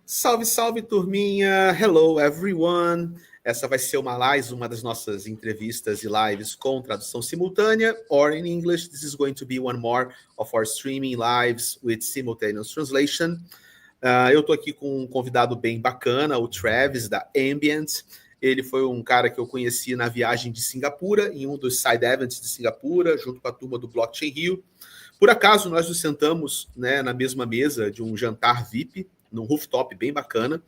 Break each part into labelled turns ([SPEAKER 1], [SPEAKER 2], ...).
[SPEAKER 1] Salve, salve, turminha! Hello, everyone! Essa vai ser mais uma das nossas entrevistas e lives com tradução simultânea, or in English, this is going to be one more of our streaming lives with simultaneous translation. Eu tô aqui com um convidado bem bacana, o Travis, da Ambient. Ele foi um cara que eu conheci na viagem de Singapura, em um dos side events de Singapura, junto com a turma do Blockchain Rio. Por acaso, nós nos sentamos, né, na mesma mesa de um jantar VIP, num rooftop bem bacana.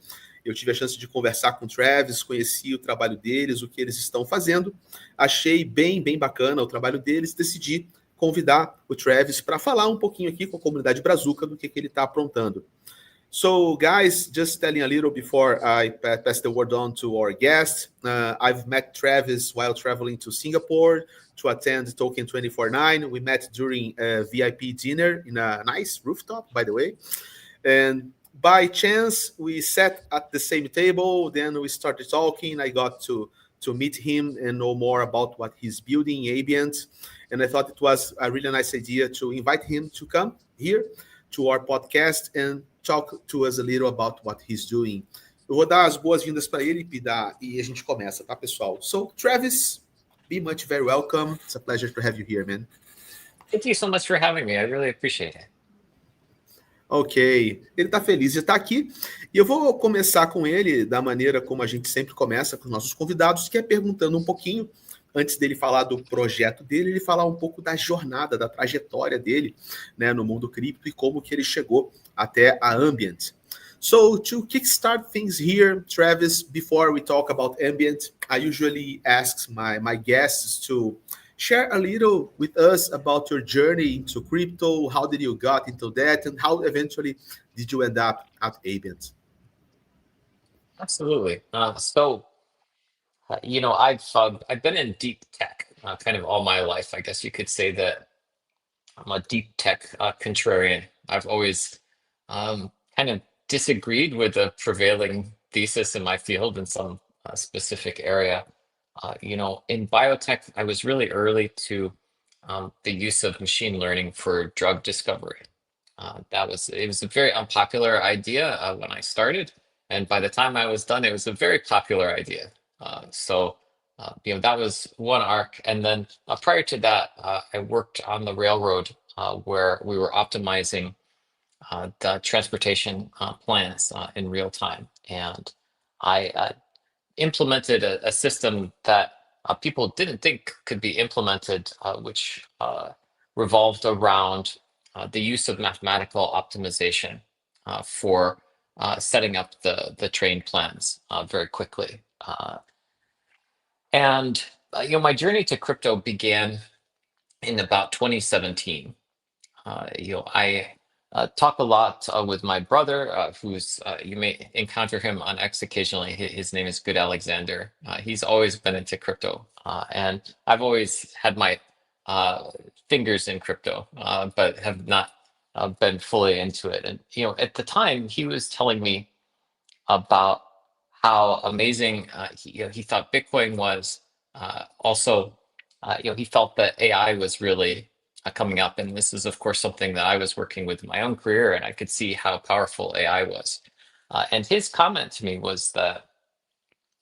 [SPEAKER 1] Eu tive a chance de conversar com o Travis, conheci o trabalho deles, o que eles estão fazendo. Achei bem bacana o trabalho deles, decidi convidar o Travis para falar um pouquinho aqui com a comunidade brazuca do que ele está aprontando. So, guys, just telling a little before I pass the word on to our guest, I've met Travis while traveling to Singapore to attend Token 24/9. We met during a VIP dinner in a nice rooftop, by the way. And by chance, we sat at the same table, then we started talking. I got to meet him and know more about what he's building, Ambient. And I thought it was a really nice idea to invite him to come here to our podcast and talk to us a little about what he's doing. Eu vou dar as boas-vindas para ele e a gente começa, tá, pessoal? So, Travis, be much very welcome. It's a pleasure to have you here, man.
[SPEAKER 2] Thank you so much for having me. I really appreciate it.
[SPEAKER 1] Ok, ele está feliz de estar aqui e eu vou começar com ele da maneira como a gente sempre começa com os nossos convidados, que é perguntando um pouquinho, antes dele falar do projeto dele, ele falar um pouco da jornada, da trajetória dele, né, no mundo cripto e como que ele chegou até a Ambient. So, to kickstart things here, Travis, before we talk about Ambient, I usually ask my guests to share a little with us about your journey into crypto. How did you got into that, and how eventually did you end up at Ambient?
[SPEAKER 2] Absolutely. I've been in deep tech kind of all my life. I guess you could say that I'm a deep tech contrarian. I've always kind of disagreed with the prevailing thesis in my field in some specific area. In biotech, I was really early to the use of machine learning for drug discovery. It was a very unpopular idea when I started, and by the time I was done, it was a very popular idea. That was one arc, and then prior to that, I worked on the railroad where we were optimizing the transportation plans in real time, and I implemented a system that people didn't think could be implemented, which revolved around the use of mathematical optimization for setting up the train plans very quickly. My journey to crypto began in about 2017. I talk a lot with my brother, who's you may encounter him on X occasionally. His name is Good Alexander. He's always been into crypto, and I've always had my fingers in crypto, but have not been fully into it. And at the time, he was telling me about how amazing he thought Bitcoin was. He felt that AI was really coming up, and this is of course something that I was working with in my own career, and I could see how powerful AI was. And his comment to me was that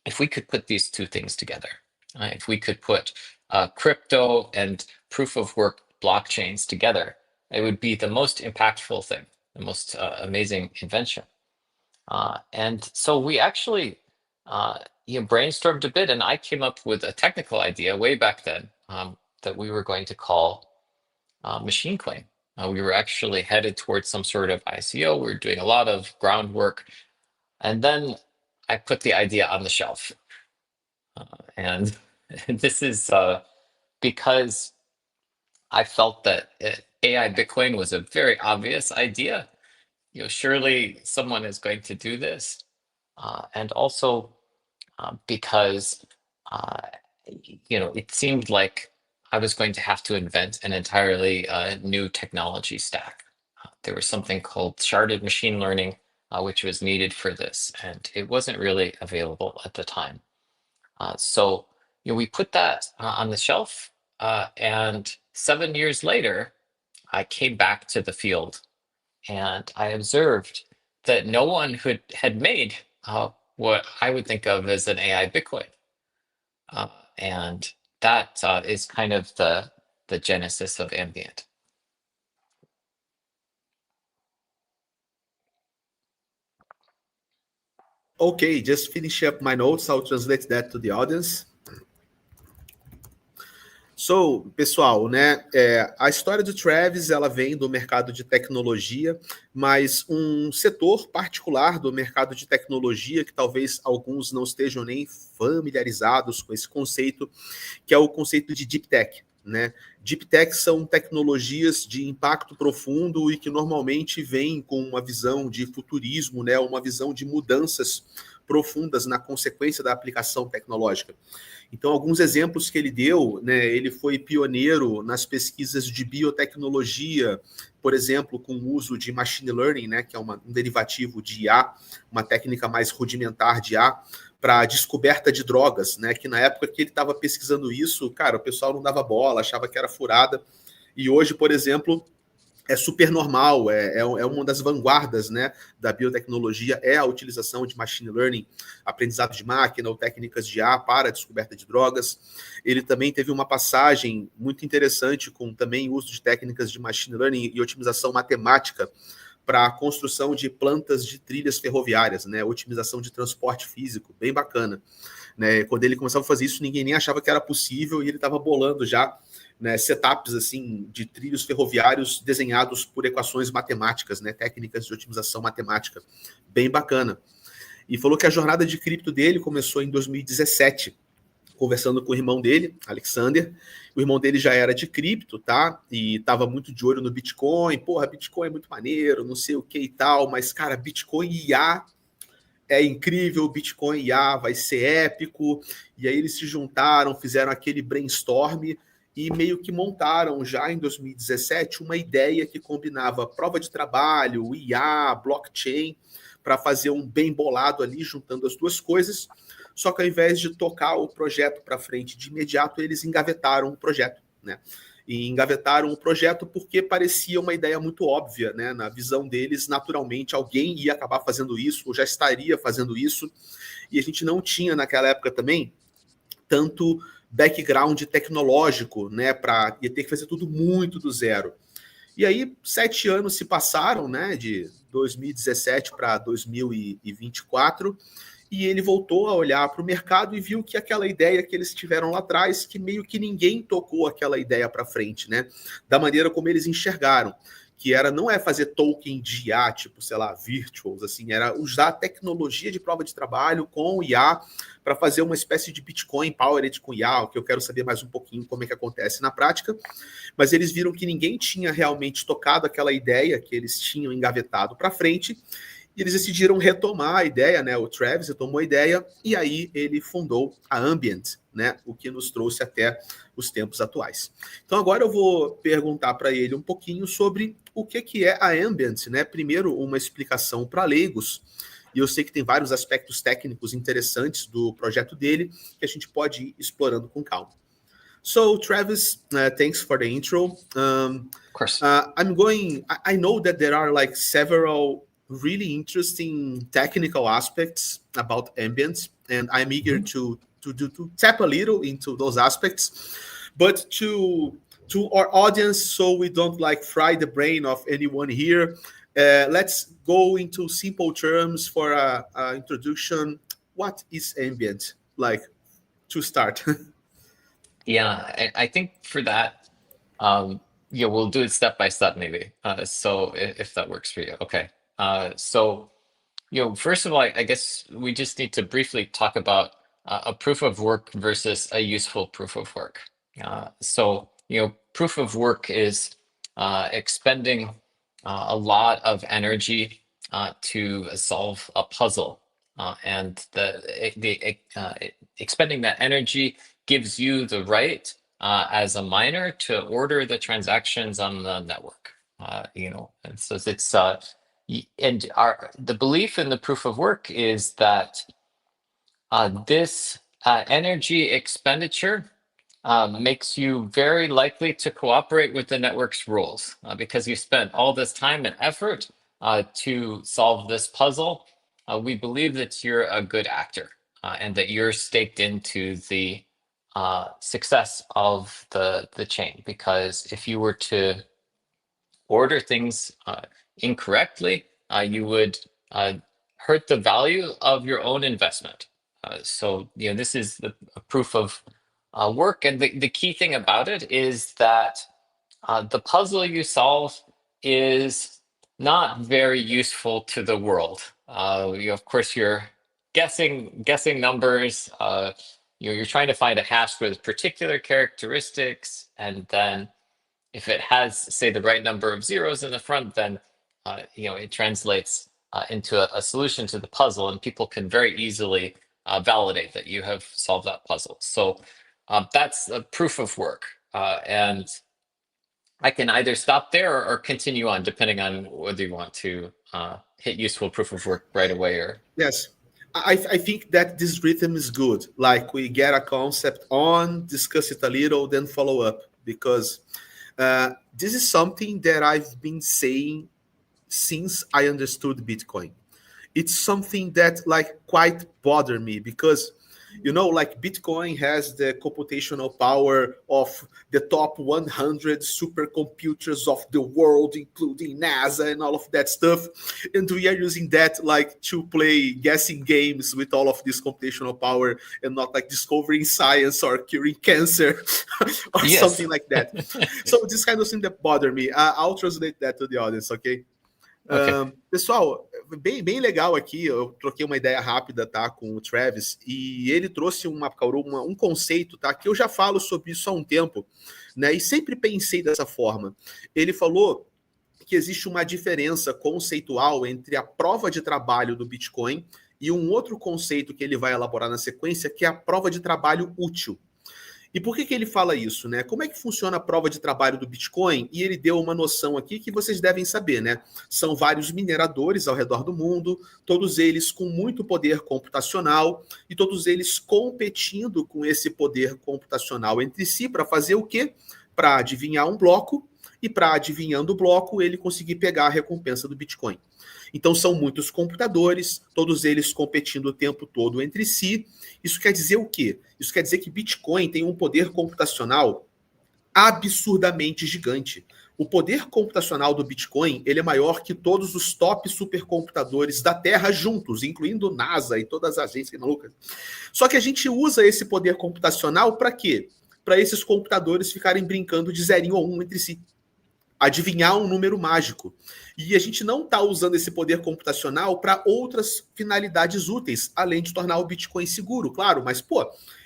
[SPEAKER 2] if we could put these two things together, if we could put crypto and proof of work blockchains together, it would be the most impactful thing, the most amazing invention. And so we actually brainstormed a bit, and I came up with a technical idea way back then that we were going to call machine claim. We were actually headed towards some sort of ICO. We were doing a lot of groundwork, and then I put the idea on the shelf. And this is because I felt that AI Bitcoin was a very obvious idea. Surely someone is going to do this, and also because it seemed like I was going to have to invent an entirely new technology stack. There was something called sharded machine learning, which was needed for this, and it wasn't really available at the time. So we put that on the shelf, And 7 years later, I came back to the field and I observed that no one had made what I would think of as an AI Bitcoin. And that is kind of the genesis of Ambient.
[SPEAKER 1] Okay, just finish up my notes. I'll translate that to the audience. So, pessoal, né, a história do Travis, ela vem do mercado de tecnologia, mas um setor particular do mercado de tecnologia, que talvez alguns não estejam nem familiarizados com esse conceito, que é o conceito de Deep Tech, né? Deep Tech são tecnologias de impacto profundo e que normalmente vêm com uma visão de futurismo, né, uma visão de mudanças profundas na consequência da aplicação tecnológica. Então, alguns exemplos que ele deu, né, ele foi pioneiro nas pesquisas de biotecnologia, por exemplo, com o uso de machine learning, né, que é um derivativo de IA, uma técnica mais rudimentar de IA, para a descoberta de drogas, né, que na época que ele estava pesquisando isso, cara, o pessoal não dava bola, achava que era furada, e hoje, por exemplo, é super normal, é uma das vanguardas, né, da biotecnologia, é a utilização de machine learning, aprendizado de máquina ou técnicas de IA para a descoberta de drogas. Ele também teve uma passagem muito interessante com também o uso de técnicas de machine learning e otimização matemática para a construção de plantas de trilhas ferroviárias, né, otimização de transporte físico, bem bacana. Né? Quando ele começava a fazer isso, ninguém nem achava que era possível e ele estava bolando já, né, setups assim, de trilhos ferroviários desenhados por equações matemáticas, né, técnicas de otimização matemática, bem bacana. E falou que a jornada de cripto dele começou em 2017, conversando com o irmão dele, Alexander. O irmão dele já era de cripto, tá? E estava muito de olho no Bitcoin. Porra, Bitcoin é muito maneiro, não sei o que e tal, mas, cara, Bitcoin e IA é incrível, Bitcoin e IA vai ser épico. E aí eles se juntaram, fizeram aquele brainstorm e meio que montaram já em 2017 uma ideia que combinava prova de trabalho, IA, blockchain, para fazer um bem bolado ali, juntando as duas coisas. Só que ao invés de tocar o projeto para frente de imediato, eles engavetaram o projeto, né? E engavetaram o projeto porque parecia uma ideia muito óbvia, né? Na visão deles, naturalmente, alguém ia acabar fazendo isso, ou já estaria fazendo isso, e a gente não tinha naquela época também tanto background tecnológico, né? Ia ter que fazer tudo muito do zero. E aí, 7 anos se passaram, né? De 2017 para 2024, e ele voltou a olhar para o mercado e viu que aquela ideia que eles tiveram lá atrás, que meio que ninguém tocou aquela ideia para frente, né? Da maneira como eles enxergaram, que era não é fazer token de IA, tipo, sei lá, virtuals, assim, era usar a tecnologia de prova de trabalho com IA para fazer uma espécie de Bitcoin powered com IA, que eu quero saber mais um pouquinho como é que acontece na prática. Mas eles viram que ninguém tinha realmente tocado aquela ideia que eles tinham engavetado para frente, e eles decidiram retomar a ideia, né? O Travis retomou a ideia e aí ele fundou a Ambient, né? O que nos trouxe até os tempos atuais. Então agora eu vou perguntar para ele um pouquinho sobre o que é a Ambient, né? Primeiro, uma explicação para leigos, e eu sei que tem vários aspectos técnicos interessantes do projeto dele que a gente pode ir explorando com calma. So, Travis, thanks for the intro.
[SPEAKER 2] Of course.
[SPEAKER 1] I know that there are like several really interesting technical aspects about Ambient, and I'm eager to tap a little into those aspects. But to our audience, so we don't like fry the brain of anyone here, let's go into simple terms for a introduction. What is Ambient, like, to start?
[SPEAKER 2] Yeah, I think for that, yeah, we'll do it step by step maybe. So if that works for you, okay. So, first of all, I guess we just need to briefly talk about a proof of work versus a useful proof of work. So, proof of work is expending a lot of energy to solve a puzzle, and expending that energy gives you the right as a miner to order the transactions on the network. And so it's the belief in the proof of work is that this energy expenditure makes you very likely to cooperate with the network's rules because you spent all this time and effort to solve this puzzle. We believe that you're a good actor and that you're staked into the success of the chain. Because if you were to order things incorrectly, you would hurt the value of your own investment. So, this is a proof of work. And the key thing about it is that the puzzle you solve is not very useful to the world. Of course, you're guessing numbers. You're trying to find a hash with particular characteristics, and then if it has, say, the right number of zeros in the front, then it translates into a solution to the puzzle, and people can very easily validate that you have solved that puzzle. So that's a proof of work, and I can either stop there or continue on, depending on whether you want to hit useful proof of work right away or.
[SPEAKER 1] Yes. I think that this rhythm is good. Like, we get a concept on, discuss it a little, then follow up, because this is something that I've been saying since I understood Bitcoin. It's something that quite bothered me, because Bitcoin has the computational power of the top 100 supercomputers of the world, including NASA and all of that stuff. And we are using that to play guessing games with all of this computational power, and not discovering science or curing cancer or something like that. So this kind of thing that bothered me. I'll translate that to the audience, okay? Pessoal, bem legal aqui. Eu troquei uma ideia rápida, tá, com o Travis, e ele trouxe um conceito, tá, que eu já falo sobre isso há um tempo, né, e sempre pensei dessa forma. Ele falou que existe uma diferença conceitual entre a prova de trabalho do Bitcoin e um outro conceito que ele vai elaborar na sequência, que é a prova de trabalho útil. E por que ele fala isso, né? Como é que funciona a prova de trabalho do Bitcoin? E ele deu uma noção aqui que vocês devem saber, né? São vários mineradores ao redor do mundo, todos eles com muito poder computacional, e todos eles competindo com esse poder computacional entre si para fazer o quê? Para adivinhar um bloco, e para adivinhando o bloco, ele conseguir pegar a recompensa do Bitcoin. Então são muitos computadores, todos eles competindo o tempo todo entre si. Isso quer dizer o quê? Isso quer dizer que Bitcoin tem um poder computacional absurdamente gigante. O poder computacional do Bitcoin, ele é maior que todos os top supercomputadores da Terra juntos, incluindo NASA e todas as agências malucas. Só que a gente usa esse poder computacional para quê? Para esses computadores ficarem brincando de 0 ou 1 entre si. Adivinhar um número mágico. E a gente não está usando esse poder computacional para outras finalidades úteis, além de tornar o Bitcoin seguro, claro. Mas,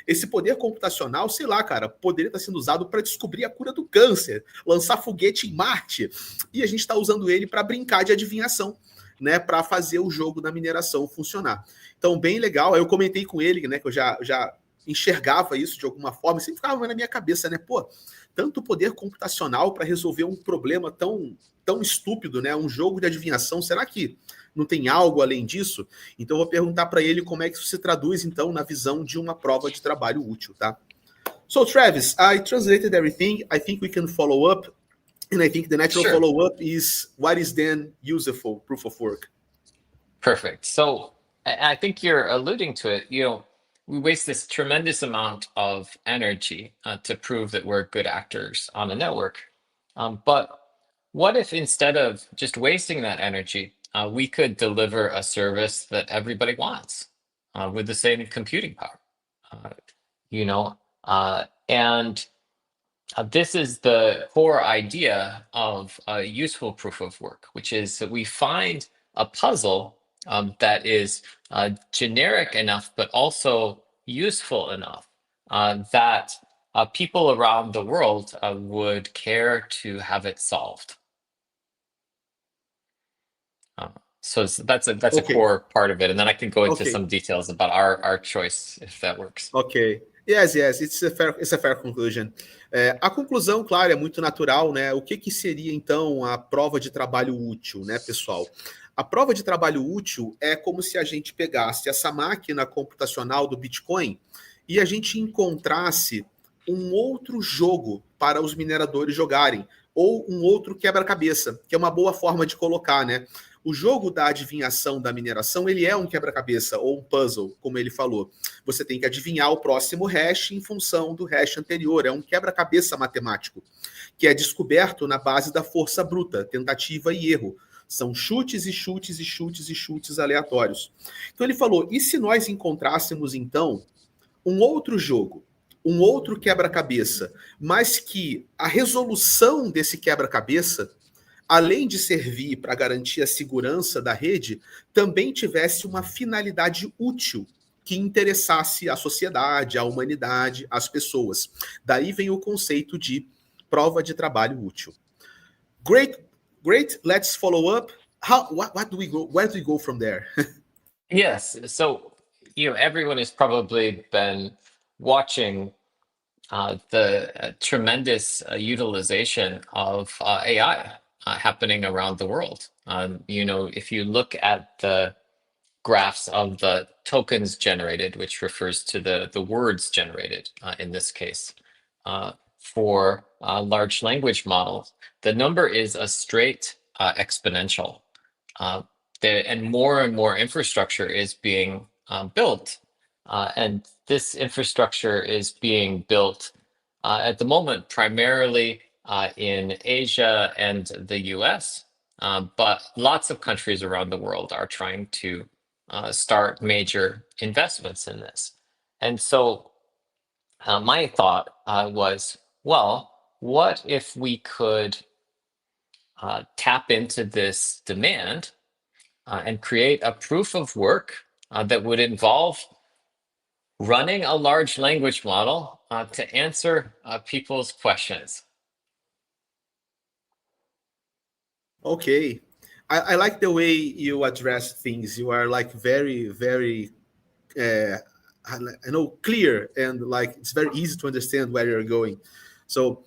[SPEAKER 1] esse poder computacional, sei lá, cara, poderia estar sendo usado para descobrir a cura do câncer, lançar foguete em Marte. E a gente está usando ele para brincar de adivinhação, né, para fazer o jogo da mineração funcionar. Então, bem legal. Aí eu comentei com ele, né, que eu já enxergava isso de alguma forma, e sempre ficava na minha cabeça, né, tanto poder computacional para resolver um problema tão estúpido, né? Um jogo de adivinhação. Será que não tem algo além disso? Então, eu vou perguntar para ele como é que isso se traduz, então, na visão de uma prova de trabalho útil, tá? So, Travis, I translated everything. I think we can follow up. And I think the natural follow-up is, what is then useful proof of work?
[SPEAKER 2] Perfect. So, I think you're alluding to it, we waste this tremendous amount of energy to prove that we're good actors on a network. But what if instead of just wasting that energy, we could deliver a service that everybody wants with the same computing power? And this is the core idea of a useful proof of work, which is that we find a puzzle that is generic enough, but also useful enough that people around the world would care to have it solved. So that's a core part of it, and then I can go into some details about our choice, if that works.
[SPEAKER 1] Okay. Yes, it's a fair conclusion. A conclusão, claro, é muito natural, né? O que seria, então, a prova de trabalho útil, né, pessoal? A prova de trabalho útil é como se a gente pegasse essa máquina computacional do Bitcoin e a gente encontrasse um outro jogo para os mineradores jogarem, ou um outro quebra-cabeça, que é uma boa forma de colocar, né? O jogo da adivinhação da mineração, ele é um quebra-cabeça, ou um puzzle, como ele falou. Você tem que adivinhar o próximo hash em função do hash anterior. É um quebra-cabeça matemático, que é descoberto na base da força bruta, tentativa e erro. São chutes e chutes e chutes e chutes aleatórios. Então ele falou, e se nós encontrássemos, então, um outro jogo, um outro quebra-cabeça, mas que a resolução desse quebra-cabeça, além de servir para garantir a segurança da rede, também tivesse uma finalidade útil que interessasse a sociedade, a humanidade, as pessoas. Daí vem o conceito de prova de trabalho útil. Great, great. Let's follow up. What do we go? Where do we go from there?
[SPEAKER 2] Yes. So, everyone has probably been watching the tremendous utilization of AI happening around the world. If you look at the graphs of the tokens generated, which refers to the words generated in this case, for large language models, the number is a straight exponential. And more infrastructure is being built. And this infrastructure is being built at the moment primarily in Asia and the US, but lots of countries around the world are trying to start major investments in this. And so my thought was, well, what if we could tap into this demand and create a proof of work that would involve running a large language model to answer people's questions.
[SPEAKER 1] Okay. I like the way you address things. You are like very, very, clear and like it's very easy to understand where you're going. So,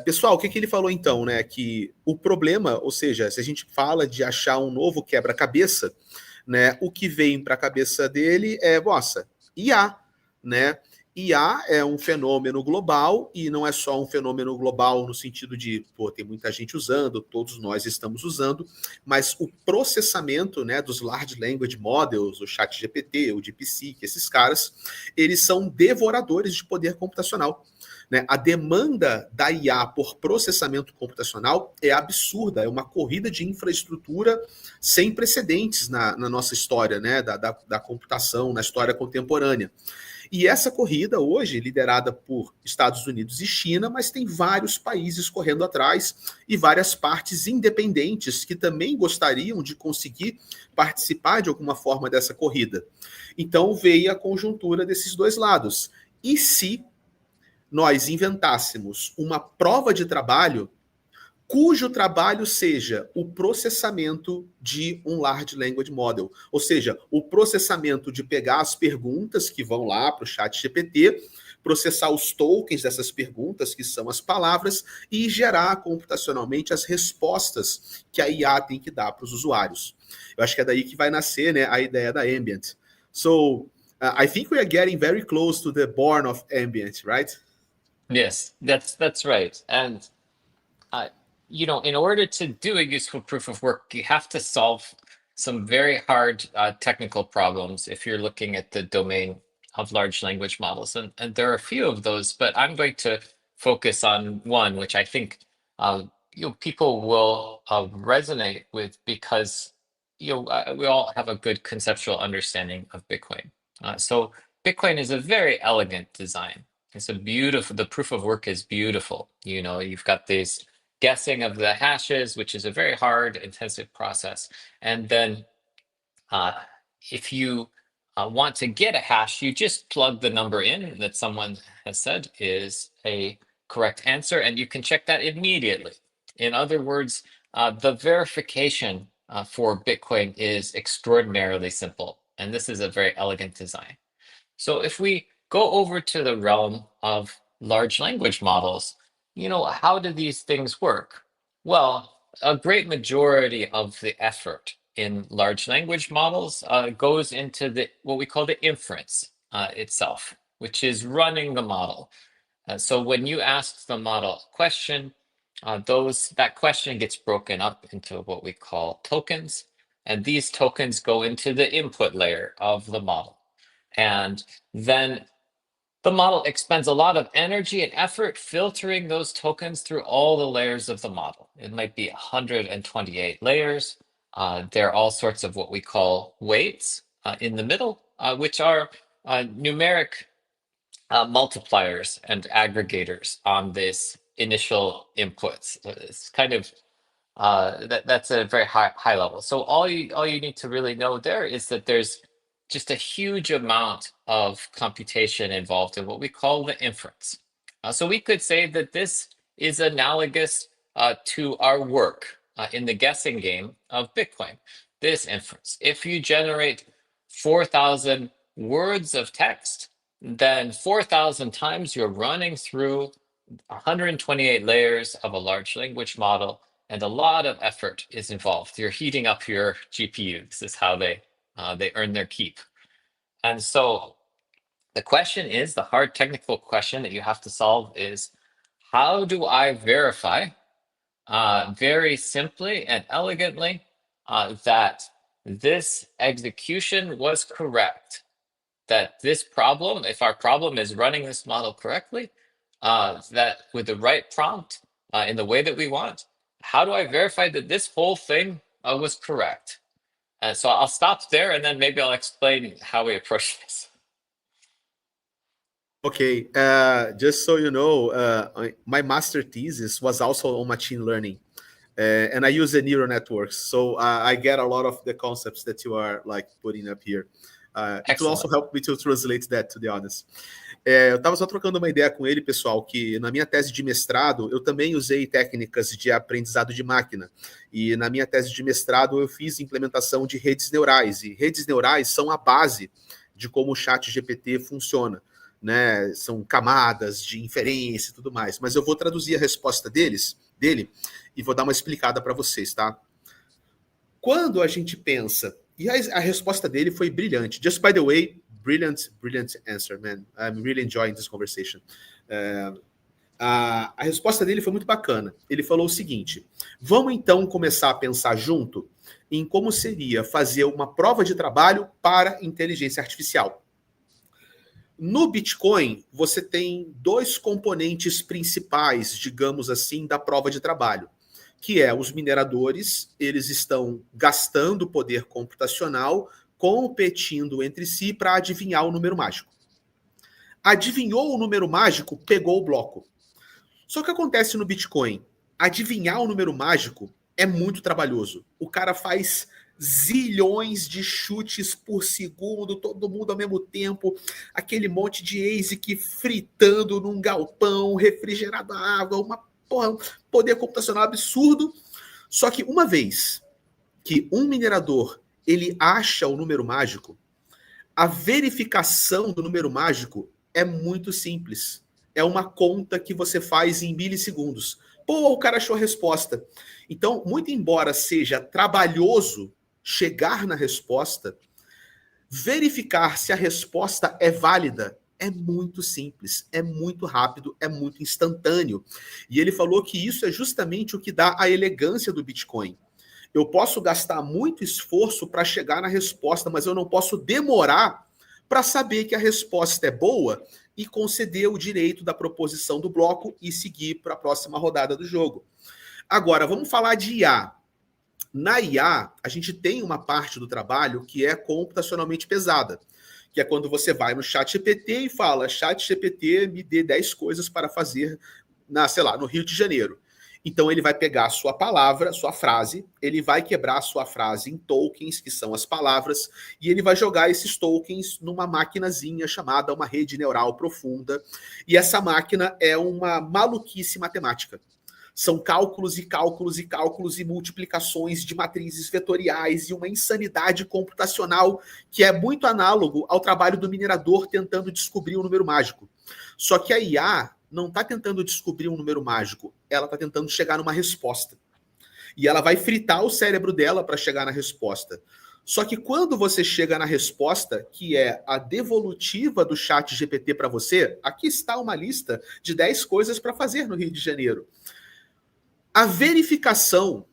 [SPEAKER 1] pessoal, o que ele falou então, né? Que o problema, ou seja, se a gente fala de achar um novo quebra-cabeça, né? O que vem para a cabeça dele é, nossa, IA, né? IA é um fenômeno global e não é só um fenômeno global no sentido de, pô, tem muita gente usando, todos nós estamos usando, mas o processamento, né, dos Large Language Models, o ChatGPT, o DeepSeek, esses caras, eles são devoradores de poder computacional. Né? A demanda da IA por processamento computacional é absurda, é uma corrida de infraestrutura sem precedentes na nossa história, né? da computação, na história contemporânea. E essa corrida hoje, liderada por Estados Unidos e China, mas tem vários países correndo atrás e várias partes independentes que também gostariam de conseguir participar de alguma forma dessa corrida. Então veio a conjuntura desses dois lados. E se nós inventássemos uma prova de trabalho cujo trabalho seja o processamento de um Large Language Model, ou seja, o processamento de pegar as perguntas que vão lá para o ChatGPT, processar os tokens dessas perguntas, que são as palavras, e gerar computacionalmente as respostas que a IA tem que dar para os usuários. Eu acho que é daí que vai nascer, né, a ideia da Ambient. So, I think we are getting very close to the born of Ambient, right?
[SPEAKER 2] Yes, that's right. And in order to do a useful proof of work, you have to solve some very hard technical problems if you're looking at the domain of large language models. And there are a few of those, but I'm going to focus on one, which I think people will resonate with because we all have a good conceptual understanding of Bitcoin. So Bitcoin is a very elegant design. It's the proof of work is beautiful. You've got these guessing of the hashes, which is a very hard, intensive process. And then if you want to get a hash, you just plug the number in that someone has said is a correct answer, and you can check that immediately. In other words, the verification for Bitcoin is extraordinarily simple, and this is a very elegant design. So if we go over to the realm of large language models, how do these things work? Well, a great majority of the effort in large language models goes into what we call the inference itself, which is running the model. So when you ask the model a question, that question gets broken up into what we call tokens, and these tokens go into the input layer of the model. And then the model expends a lot of energy and effort filtering those tokens through all the layers of the model. It might be 128 layers. There are all sorts of what we call weights in the middle, which are numeric multipliers and aggregators on this initial inputs. It's kind of that's a very high level. So all you need to really know there is that there's just a huge amount of computation involved in what we call the inference. So we could say that this is analogous to our work in the guessing game of Bitcoin. This inference, if you generate 4,000 words of text, then 4,000 times you're running through 128 layers of a large language model, and a lot of effort is involved. You're heating up your GPU. This is how they earn their keep. And so the question is, the hard technical question that you have to solve is, how do I verify very simply and elegantly that this execution was correct? That this problem, if our problem is running this model correctly, that with the right prompt in the way that we want, how do I verify that this whole thing was correct? So I'll stop there, and then maybe I'll explain how we approach this.
[SPEAKER 1] Okay, just so you know, my master thesis was also on machine learning, and I use the neural networks, so I get a lot of the concepts that you are like putting up here. It will also help me to translate that, to be honest. Eu estava só trocando uma ideia com ele, pessoal, que na minha tese de mestrado eu também usei técnicas de aprendizado de máquina. E na minha tese de mestrado eu fiz implementação de redes neurais. E redes neurais são a base de como o chat GPT funciona, né? São camadas de inferência e tudo mais. Mas eu vou traduzir a resposta dele e vou dar uma explicada para vocês, tá? Quando a gente pensa... E a resposta dele foi brilhante. Just by the way, brilliant answer, man. I'm really enjoying this conversation. A resposta dele foi muito bacana. Ele falou o seguinte: vamos então começar a pensar junto em como seria fazer uma prova de trabalho para inteligência artificial. No Bitcoin, você tem dois componentes principais, digamos assim, da prova de trabalho, que é os mineradores, eles estão gastando poder computacional, competindo entre si para adivinhar o número mágico. Adivinhou o número mágico, pegou o bloco. Só que o que acontece no Bitcoin? Adivinhar o número mágico é muito trabalhoso. O cara faz zilhões de chutes por segundo, todo mundo ao mesmo tempo, aquele monte de ASIC fritando num galpão, refrigerado a água, um poder computacional absurdo. Só que uma vez que um minerador ele acha o número mágico, a verificação do número mágico é muito simples. É uma conta que você faz em milissegundos. Pô, o cara achou a resposta. Então, muito embora seja trabalhoso chegar na resposta, verificar se a resposta é válida é muito simples, é muito rápido, é muito instantâneo. E ele falou que isso é justamente o que dá a elegância do Bitcoin. Eu posso gastar muito esforço para chegar na resposta, mas eu não posso demorar para saber que a resposta é boa e conceder o direito da proposição do bloco e seguir para a próxima rodada do jogo. Agora, vamos falar de IA. Na IA, a gente tem uma parte do trabalho que é computacionalmente pesada, que é quando você vai no chat GPT e fala: chat GPT, me dê 10 coisas para fazer no Rio de Janeiro. Então ele vai pegar a sua palavra, sua frase, ele vai quebrar a sua frase em tokens, que são as palavras, e ele vai jogar esses tokens numa maquinazinha chamada uma rede neural profunda. E essa máquina é uma maluquice matemática. São cálculos e cálculos e cálculos e multiplicações de matrizes vetoriais e uma insanidade computacional que é muito análogo ao trabalho do minerador tentando descobrir um número mágico. Só que a IA não está tentando descobrir um número mágico, ela está tentando chegar numa resposta. E ela vai fritar o cérebro dela para chegar na resposta. Só que quando você chega na resposta, que é a devolutiva do chat GPT para você, aqui está uma lista de 10 coisas para fazer no Rio de Janeiro. A verificação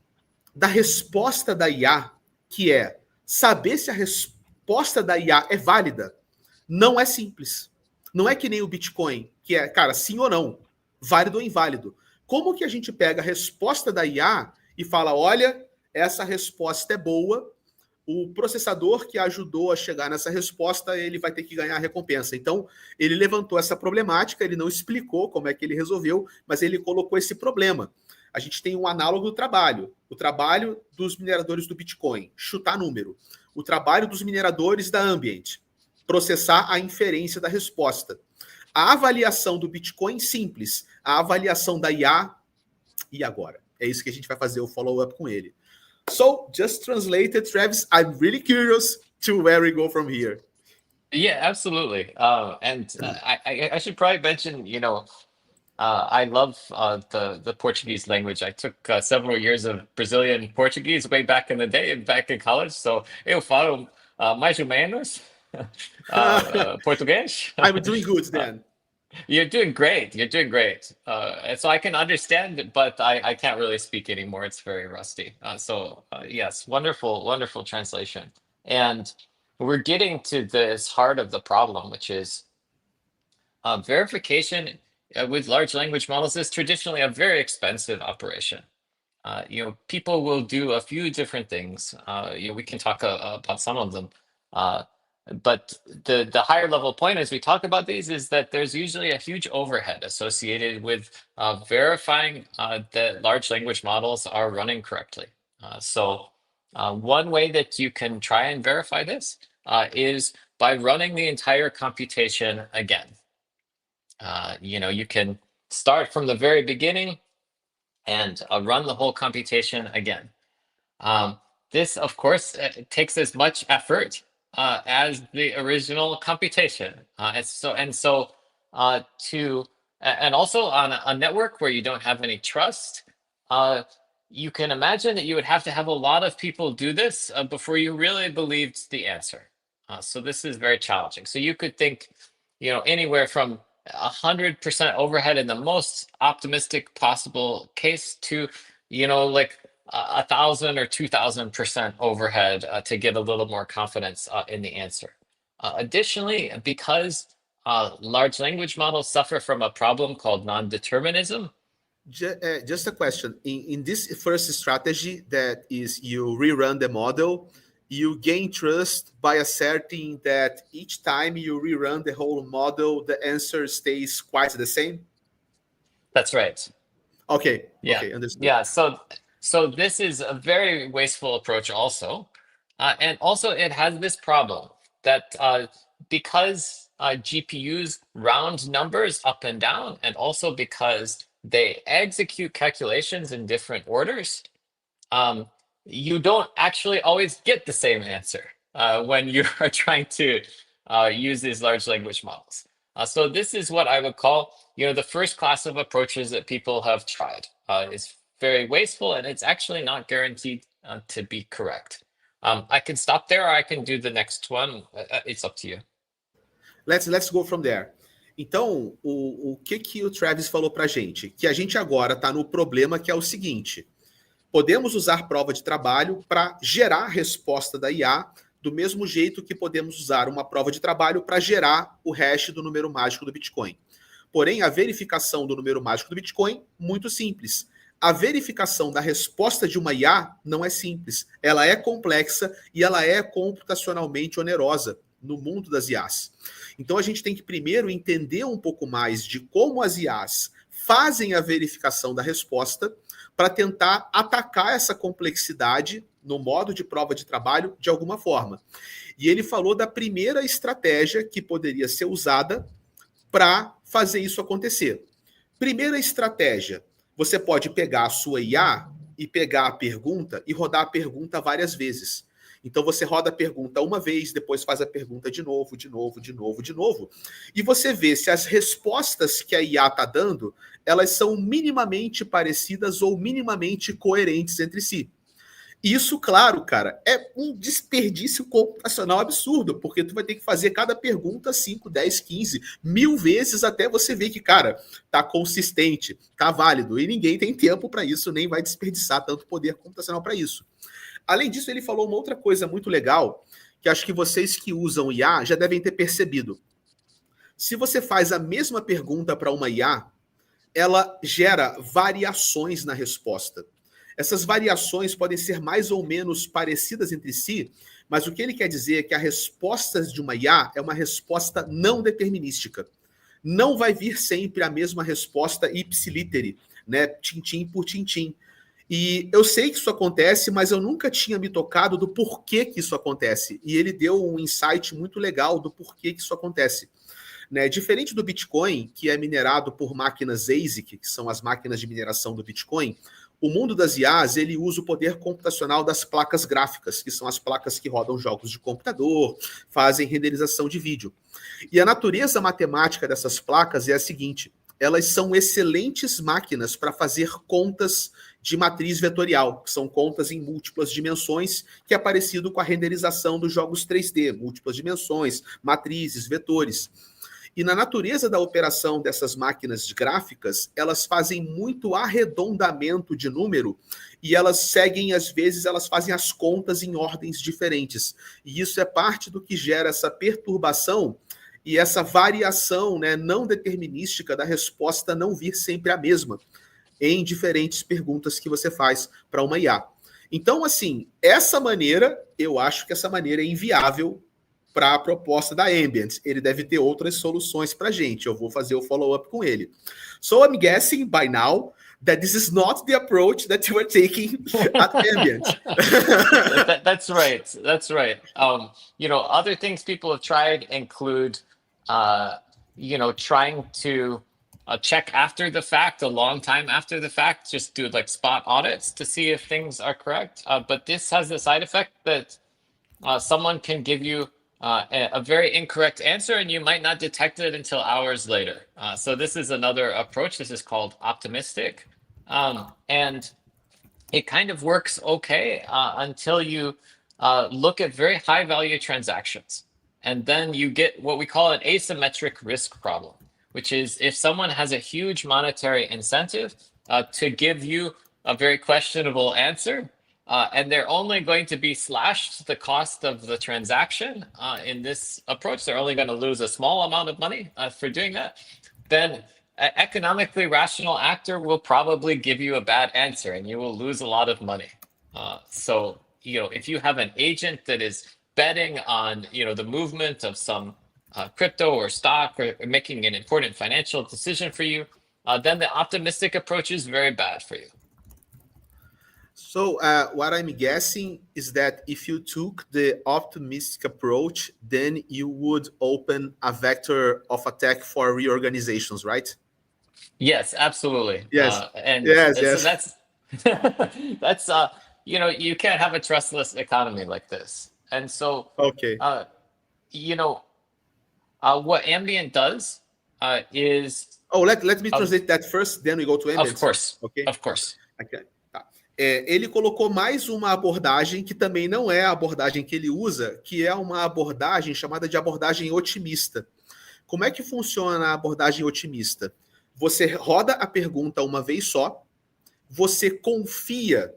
[SPEAKER 1] da resposta da IA, que é saber se a resposta da IA é válida, não é simples. Não é que nem o Bitcoin, que é, cara, sim ou não, válido ou inválido. Como que a gente pega a resposta da IA e fala, olha, essa resposta é boa, o processador que ajudou a chegar nessa resposta, ele vai ter que ganhar a recompensa. Então, ele levantou essa problemática, ele não explicou como é que ele resolveu, mas ele colocou esse problema. A gente tem um análogo do trabalho. O trabalho dos mineradores do Bitcoin, chutar número. O trabalho dos mineradores da Ambient, processar a inferência da resposta. A avaliação do Bitcoin, simples. A avaliação da IA, e agora? É isso que a gente vai fazer o follow-up com ele. So, just translated, Travis, I'm really curious to where we go from here.
[SPEAKER 2] Yeah, absolutely. I should probably mention, I love the Portuguese language. I took several years of Brazilian Portuguese way back in the day, back in college. So eu falo mais ou menos português.
[SPEAKER 1] I'm doing good then.
[SPEAKER 2] You're doing great. You're doing great. And so I can understand it, but I can't really speak anymore. It's very rusty. Yes, wonderful, wonderful translation. And we're getting to this heart of the problem, which is verification with large language models is traditionally a very expensive operation. People will do a few different things. We can talk about some of them. But the higher level point as we talk about these is that there's usually a huge overhead associated with verifying that large language models are running correctly. One way that you can try and verify this is by running the entire computation again. You can start from the very beginning and run the whole computation again. This, of course, takes as much effort as the original computation. And also on a network where you don't have any trust, you can imagine that you would have to have a lot of people do this before you really believed the answer. So this is very challenging. So you could think, anywhere from 100% overhead in the most optimistic possible case to, like 1,000 or 2,000% overhead to get a little more confidence in the answer. Additionally, because large language models suffer from a problem called non-determinism.
[SPEAKER 1] Just a question. In this first strategy, that is you rerun the model, you gain trust by asserting that each time you rerun the whole model, the answer stays quite the same?
[SPEAKER 2] That's right.
[SPEAKER 1] Okay.
[SPEAKER 2] Yeah.
[SPEAKER 1] Okay, understood.
[SPEAKER 2] Yeah. So this is a very wasteful approach also. And also it has this problem that because GPUs round numbers up and down, and also because they execute calculations in different orders, you don't actually always get the same answer when you are trying to use these large language models. So this is what I would call, the first class of approaches that people have tried. It's very wasteful, and it's actually not guaranteed to be correct. I can stop there, or I can do the next one. It's up to you.
[SPEAKER 1] Let's go from there. Então, o que o Travis falou pra gente? Que a gente agora está no problema que é o seguinte: podemos usar prova de trabalho para gerar a resposta da IA do mesmo jeito que podemos usar uma prova de trabalho para gerar o hash do número mágico do Bitcoin. Porém, a verificação do número mágico do Bitcoin, muito simples. A verificação da resposta de uma IA não é simples. Ela é complexa e ela é computacionalmente onerosa no mundo das IAs. Então, a gente tem que primeiro entender um pouco mais de como as IAs fazem a verificação da resposta para tentar atacar essa complexidade no modo de prova de trabalho de alguma forma. E ele falou da primeira estratégia que poderia ser usada para fazer isso acontecer. Primeira estratégia, você pode pegar a sua IA e pegar a pergunta e rodar a pergunta várias vezes. Então você roda a pergunta uma vez, depois faz a pergunta de novo, e você vê se as respostas que a IA está dando, elas são minimamente parecidas ou minimamente coerentes entre si. Isso, claro, cara, é um desperdício computacional absurdo, porque tu vai ter que fazer cada pergunta 5, 10, 15, 1000 vezes até você ver que, cara, tá consistente, tá válido, e ninguém tem tempo para isso, nem vai desperdiçar tanto poder computacional para isso. Além disso, ele falou uma outra coisa muito legal, que acho que vocês que usam IA já devem ter percebido. Se você faz a mesma pergunta para uma IA, ela gera variações na resposta. Essas variações podem ser mais ou menos parecidas entre si, mas o que ele quer dizer é que a resposta de uma IA é uma resposta não determinística. Não vai vir sempre a mesma resposta ipsilítere, né? Tintim por tintim. E eu sei que isso acontece, mas eu nunca tinha me tocado do porquê que isso acontece. E ele deu um insight muito legal do porquê que isso acontece. Né? Diferente do Bitcoin, que é minerado por máquinas ASIC, que são as máquinas de mineração do Bitcoin, o mundo das IAs, ele usa o poder computacional das placas gráficas, que são as placas que rodam jogos de computador, fazem renderização de vídeo. E a natureza matemática dessas placas é a seguinte: elas são excelentes máquinas para fazer contas de matriz vetorial, que são contas em múltiplas dimensões, que é parecido com a renderização dos jogos 3D, múltiplas dimensões, matrizes, vetores. E na natureza da operação dessas máquinas gráficas, elas fazem muito arredondamento de número e elas seguem, às vezes, elas fazem as contas em ordens diferentes. E isso é parte do que gera essa perturbação e essa variação, né, não determinística da resposta não vir sempre a mesma em diferentes perguntas que você faz para uma IA. Então, assim, essa maneira, eu acho que essa maneira é inviável para a proposta da Ambient. Ele deve ter outras soluções para a gente. Eu vou fazer o follow-up com ele. So I'm guessing by now that this is not the approach that you are taking at Ambient.
[SPEAKER 2] That's right. That's right. Other things people have tried include, trying to check after the fact, a long time after the fact, just do like spot audits to see if things are correct. But this has the side effect that someone can give you a very incorrect answer and you might not detect it until hours later. So this is another approach. This is called optimistic. And it kind of works okay until you look at very high value transactions. And then you get what we call an asymmetric risk problem, which is if someone has a huge monetary incentive to give you a very questionable answer, and they're only going to be slashed the cost of the transaction in this approach, they're only going to lose a small amount of money for doing that, then an economically rational actor will probably give you a bad answer and you will lose a lot of money. So, if you have an agent that is betting on, the movement of some crypto or stock or making an important financial decision for you, then the optimistic approach is very bad for you.
[SPEAKER 1] So what I'm guessing is that if you took the optimistic approach, then you would open a vector of attack for reorganizations, right?
[SPEAKER 2] Yes, absolutely.
[SPEAKER 1] Yes.
[SPEAKER 2] So that's you can't have a trustless economy like this. And so,
[SPEAKER 1] okay.
[SPEAKER 2] What Ambient does is.
[SPEAKER 1] Oh, let me translate that first, then we go to Ambient.
[SPEAKER 2] Of course.
[SPEAKER 1] Okay.
[SPEAKER 2] Of course.
[SPEAKER 1] Okay. Ele colocou mais uma abordagem que também não é a abordagem que ele usa, que é uma abordagem chamada de abordagem otimista. Como é que funciona a abordagem otimista? Você roda a pergunta uma vez só, você confia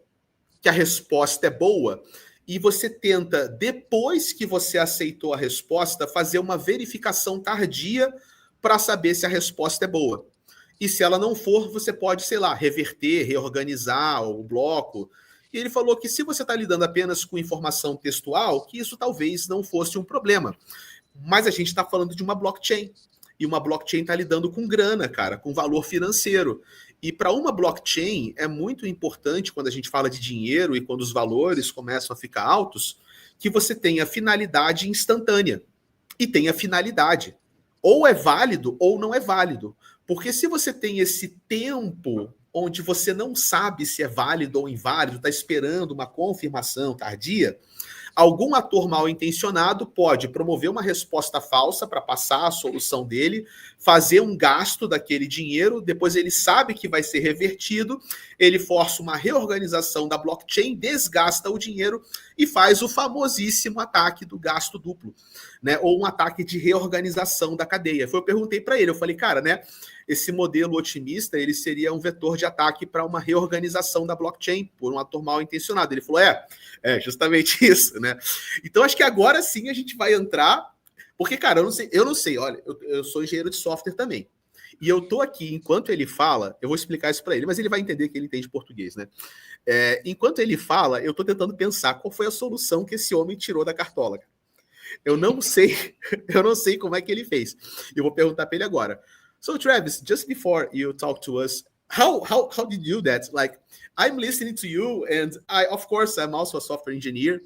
[SPEAKER 1] que a resposta é boa e você tenta, depois que você aceitou a resposta, fazer uma verificação tardia para saber se a resposta é boa. E se ela não for, você pode, sei lá, reverter, reorganizar o bloco. E ele falou que se você está lidando apenas com informação textual, que isso talvez não fosse um problema. Mas a gente está falando de uma blockchain. E uma blockchain está lidando com grana, cara, com valor financeiro. E para uma blockchain é muito importante, quando a gente fala de dinheiro e quando os valores começam a ficar altos, que você tenha finalidade instantânea. E tenha finalidade. Ou é válido ou não é válido. Porque se você tem esse tempo onde você não sabe se é válido ou inválido, está esperando uma confirmação tardia, algum ator mal intencionado pode promover uma resposta falsa para passar a solução dele, fazer um gasto daquele dinheiro, depois ele sabe que vai ser revertido, ele força uma reorganização da blockchain, desgasta o dinheiro e faz o famosíssimo ataque do gasto duplo, né? Ou um ataque de reorganização da cadeia. Eu perguntei para ele, eu falei, cara, né? Esse modelo otimista, ele seria um vetor de ataque para uma reorganização da blockchain por um ator mal intencionado. Ele falou, justamente isso, né? Então, acho que agora sim a gente vai entrar, porque, cara, eu não sei, olha, eu sou engenheiro de software também, e eu tô aqui, enquanto ele fala, eu vou explicar isso para ele, mas ele vai entender que ele entende português, né? Enquanto ele fala, eu tô tentando pensar qual foi a solução que esse homem tirou da cartola. Eu não sei, eu não sei como é que ele fez. Eu vou perguntar para ele agora. So, Travis, just before you talk to us, how did you do that? Like, I'm listening to you, and of course, I'm also a software engineer.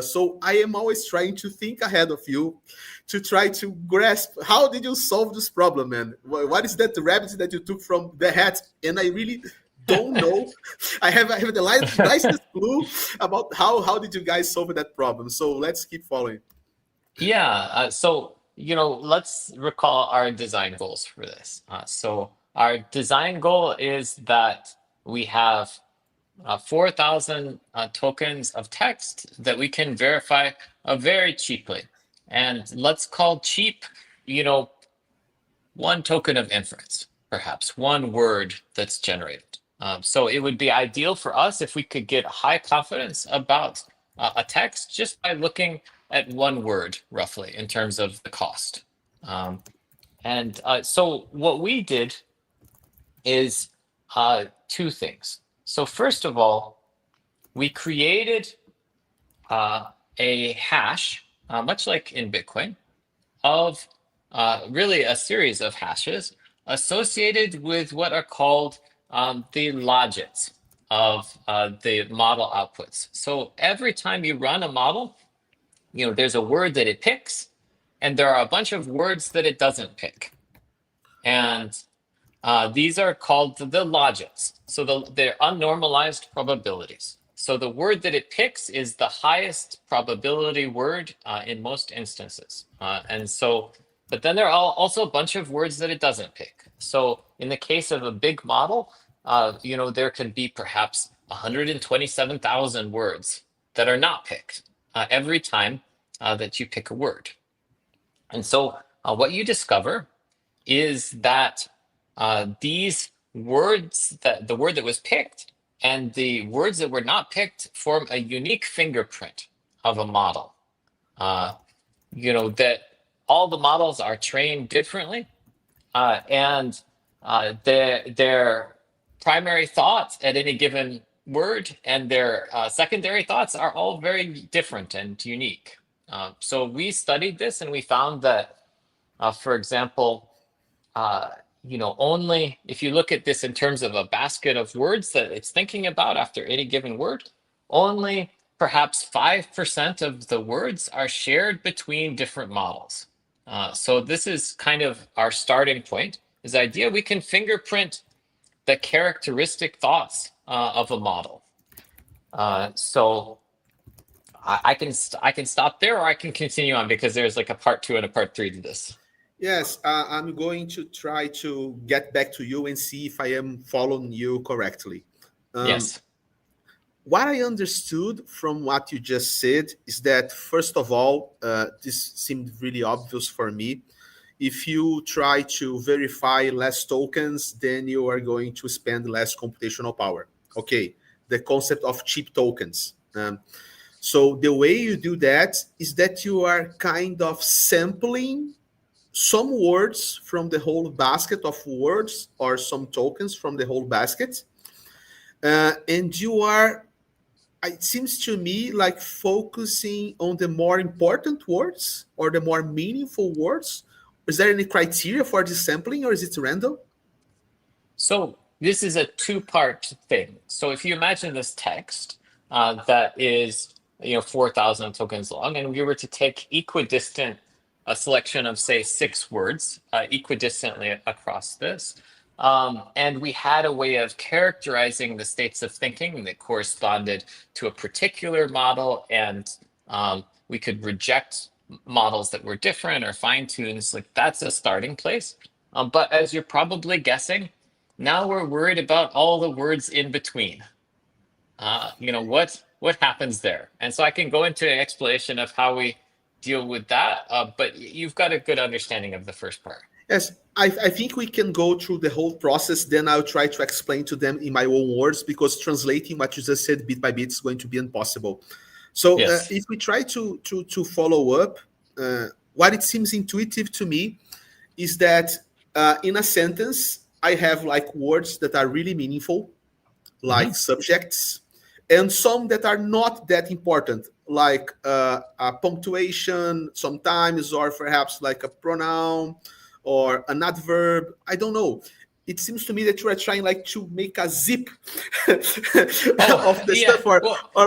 [SPEAKER 1] So I am always trying to think ahead of you, to try to grasp how did you solve this problem, man? What is that rabbit that you took from the hat? And I really don't know. I have the lightest clue about how did you guys solve that problem. So let's keep following.
[SPEAKER 2] Yeah. So, let's recall our design goals for this. So our design goal is that we have 4,000 tokens of text that we can verify very cheaply. And let's call cheap, one token of inference, perhaps one word that's generated. So it would be ideal for us if we could get high confidence about a text just by looking at one word, roughly, in terms of the cost. So what we did is two things. So first of all, we created a hash, much like in Bitcoin, of really a series of hashes associated with what are called the logits of the model outputs. So every time you run a model, there's a word that it picks, and there are a bunch of words that it doesn't pick. And these are called the logits. So they're unnormalized probabilities. So the word that it picks is the highest probability word in most instances. But then there are also a bunch of words that it doesn't pick. So in the case of a big model, there can be perhaps 127,000 words that are not picked every time that you pick a word. And so what you discover is that these words, the word that was picked and the words that were not picked, form a unique fingerprint of a model. That all the models are trained differently, and their primary thoughts at any given word and their secondary thoughts are all very different and unique. So we studied this, and we found that, for example, only if you look at this in terms of a basket of words that it's thinking about after any given word, only perhaps 5% of the words are shared between different models. So this is kind of our starting point, is the idea we can fingerprint the characteristic thoughts of a model. So I can stop there, or I can continue on, because there's like a part 2 and a part 3 to this.
[SPEAKER 1] Yes, I'm going to try to get back to you and see if I am following you correctly.
[SPEAKER 2] Yes.
[SPEAKER 1] What I understood from what you just said is that, first of all, this seemed really obvious for me. If you try to verify less tokens, then you are going to spend less computational power. Okay, the concept of cheap tokens. So the way you do that is that you are kind of sampling some words from the whole basket of words, or some tokens from the whole basket. And you are, it seems to me, like focusing on the more important words or the more meaningful words. Is there any criteria for this sampling, or is it random?
[SPEAKER 2] So this is a two-part thing. So if you imagine this text that is 4,000 tokens long, and we were to take a selection of, say, 6 words equidistantly across this, and we had a way of characterizing the states of thinking that corresponded to a particular model and We could reject models that were different or fine tuned. Like that's a starting place. But as you're probably guessing, now we're worried about all the words in between. What happens there? And so I can go into an explanation of how we deal with that. But you've got a good understanding of the first part.
[SPEAKER 1] Yes, I think we can go through the whole process. Then I'll try to explain to them in my own words, because translating what you just said bit by bit is going to be impossible. So
[SPEAKER 2] Yes.
[SPEAKER 1] if we try to follow up, what it seems intuitive to me is that in a sentence, I have like words that are really meaningful, like subjects, and some that are not that important, like a punctuation sometimes, or perhaps like a pronoun or an adverb. I don't know. It seems to me that you are trying like to make a zip of the stuff, or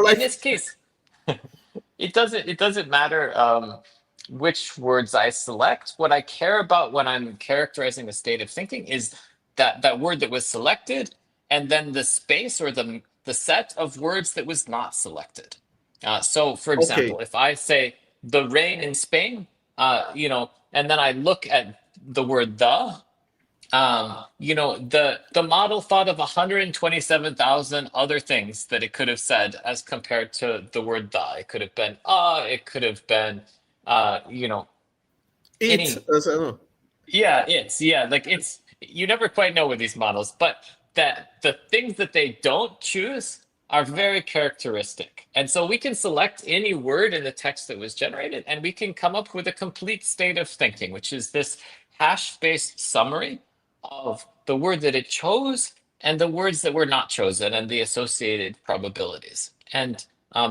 [SPEAKER 1] like
[SPEAKER 2] in this case, it doesn't matter which words I select. What I care about when I'm characterizing the state of thinking is that word that was selected, and then the space or the set of words that was not selected. So, for example, if I say the rain in Spain, and then I look at the word the model thought of 127,000 other things that it could have said as compared to the word the. It could have been it could have been
[SPEAKER 1] it.
[SPEAKER 2] It's you never quite know with these models, but that the things that they don't choose are very characteristic. And so we can select any word in the text that was generated, and we can come up with a complete state of thinking, which is this hash-based summary of the word that it chose and the words that were not chosen and the associated probabilities. And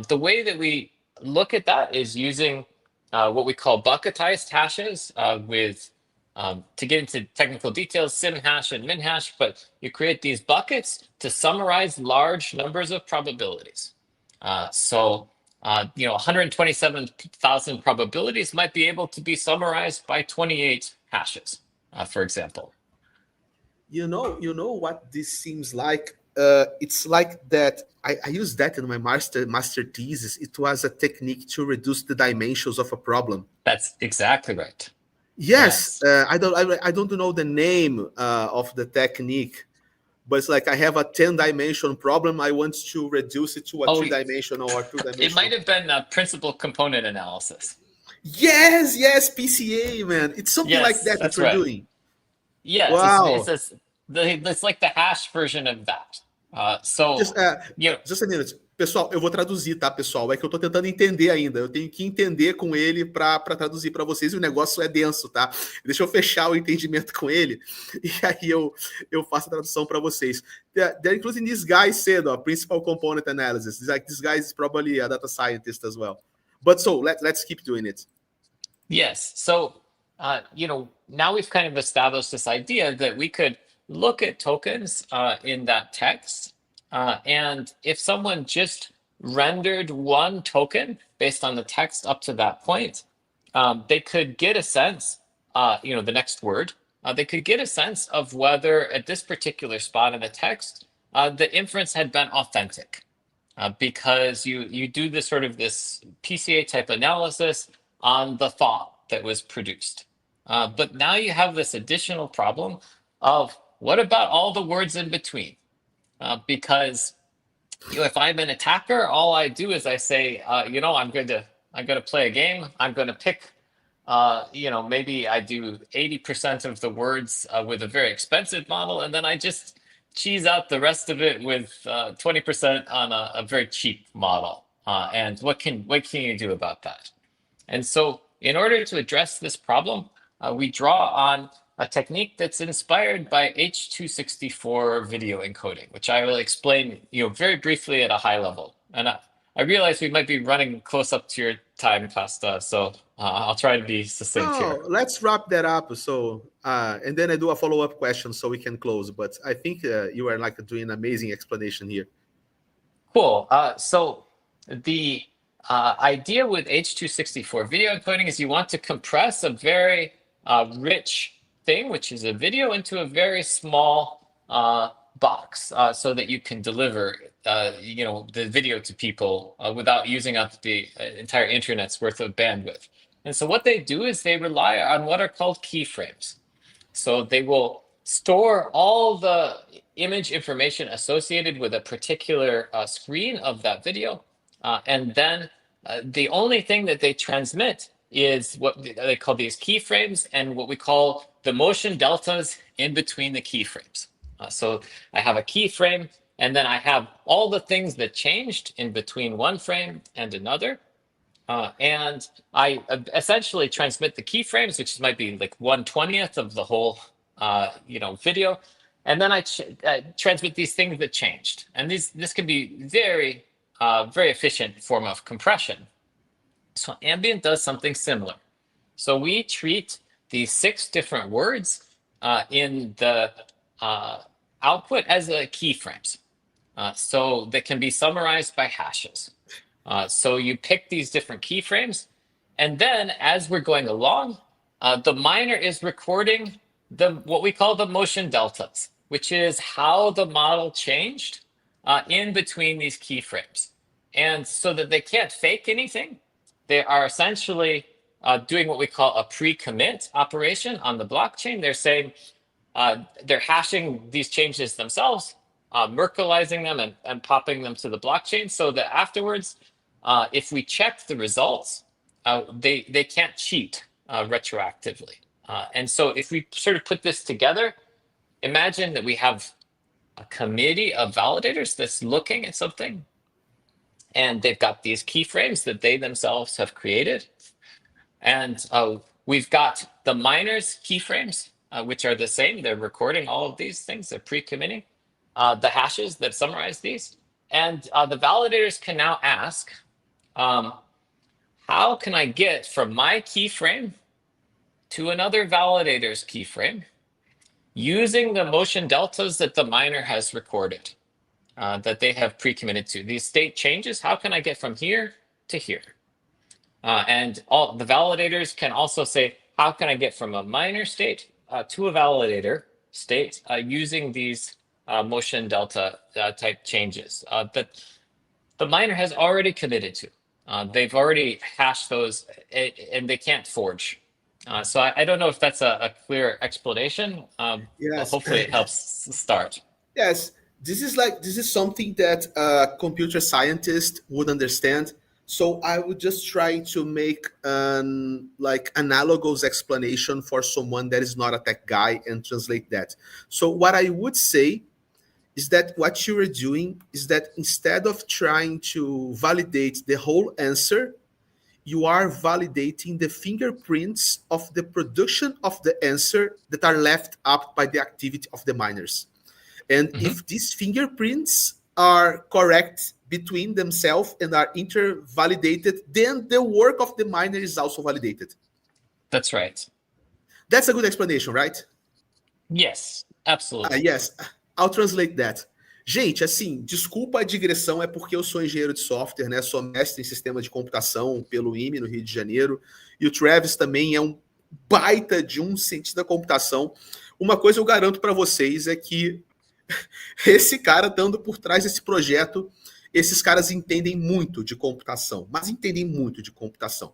[SPEAKER 2] the way that we look at that is using what we call bucketized hashes with to get into technical details, sim hash and min hash, but you create these buckets to summarize large numbers of probabilities. 127,000 probabilities might be able to be summarized by 28 hashes, for example.
[SPEAKER 1] You know what this seems like? It's like that. I used that in my master thesis. It was a technique to reduce the dimensions of a problem.
[SPEAKER 2] That's exactly right.
[SPEAKER 1] Yes. I don't know the name of the technique, but it's like I have a 10-dimension problem. I want to reduce it to a 3-dimensional or 2-dimensional.
[SPEAKER 2] It might have been principal component analysis.
[SPEAKER 1] Yes, PCA, man. It's something like that we're doing.
[SPEAKER 2] Yes, wow. It's like the hash version of that.
[SPEAKER 1] Just a minute. Pessoal, eu vou traduzir, tá, pessoal? É que eu tô tentando entender ainda. Eu tenho que entender com ele para traduzir para vocês, e o negócio é denso, tá? Deixa eu fechar o entendimento com ele, e aí eu faço a tradução para vocês. They're including this guy said, principal component analysis. This guy is probably a data scientist as well. But so let's keep doing it.
[SPEAKER 2] Yes. So, now we've kind of established this idea that we could look at tokens in that text. And if someone just rendered one token based on the text up to that point, they could get a sense, the next word, they could get a sense of whether at this particular spot in the text, the inference had been authentic. Because you do this sort of this PCA type analysis on the thought that was produced. But now you have this additional problem of what about all the words in between? Because if I'm an attacker, all I do is I say, I'm going to play a game. I'm going to pick, maybe I do 80% of the words with a very expensive model, and then I just cheese out the rest of it with 20% on a very cheap model. And what can you do about that? And so, in order to address this problem, we draw on a technique that's inspired by H.264 video encoding, which I will explain, very briefly at a high level. And I realize we might be running close up to your time, Casta, so I'll try to be succinct here.
[SPEAKER 1] Let's wrap that up. So, and then I do a follow-up question so we can close. But I think you are doing an amazing explanation here.
[SPEAKER 2] Cool. So the idea with H.264 video encoding is you want to compress a very rich thing, which is a video, into a very small box so that you can deliver the video to people without using up the entire internet's worth of bandwidth. And so what they do is they rely on what are called keyframes. So they will store all the image information associated with a particular screen of that video. And then the only thing that they transmit is what they call these keyframes and what we call the motion deltas in between the keyframes. So I have a keyframe, and then I have all the things that changed in between one frame and another. And I essentially transmit the keyframes, which might be like 1/20th of the whole video. And then I transmit these things that changed. And this can be very efficient form of compression. So Ambient does something similar. So we treat these 6 different words in the output as keyframes. So they can be summarized by hashes. So you pick these different keyframes, and then as we're going along, the miner is recording what we call the motion deltas, which is how the model changed in between these keyframes. And so that they can't fake anything, they are essentially doing what we call a pre-commit operation on the blockchain. They're saying they're hashing these changes themselves, Merkleizing them and popping them to the blockchain so that afterwards, if we check the results, they can't cheat retroactively. And so if we sort of put this together, imagine that we have a committee of validators that's looking at something, and they've got these keyframes that they themselves have created. And we've got the miners' keyframes, which are the same. They're recording all of these things. They're pre-committing the hashes that summarize these. And the validators can now ask, how can I get from my keyframe to another validator's keyframe using the motion deltas that the miner has recorded, that they have pre-committed to? These state changes, how can I get from here to here? And all the validators can also say, how can I get from a miner state to a validator state using these motion delta type changes that the miner has already committed to. They've already hashed those and they can't forge. So I don't know if that's a clear explanation.
[SPEAKER 1] Yes.
[SPEAKER 2] Hopefully it helps start.
[SPEAKER 1] Yes, this is something that a computer scientist would understand. So I would just try to make an analogous explanation for someone that is not a tech guy and translate that. So what I would say is that what you are doing is that instead of trying to validate the whole answer, you are validating the fingerprints of the production of the answer that are left up by the activity of the miners. And if these fingerprints are correct between themselves and are inter-validated, then the work of the miner is also validated.
[SPEAKER 2] That's right.
[SPEAKER 1] That's a good explanation, right?
[SPEAKER 2] Yes, absolutely.
[SPEAKER 1] Yes, I'll translate that. Gente, assim, desculpa a digressão, é porque eu sou engenheiro de software, né? Sou mestre em sistema de computação pelo IME, no Rio de Janeiro. E o Travis também é um baita de um cientista da computação. Uma coisa eu garanto para vocês é que esse cara estando por trás desse projeto, esses caras entendem muito de computação, mas entendem muito de computação.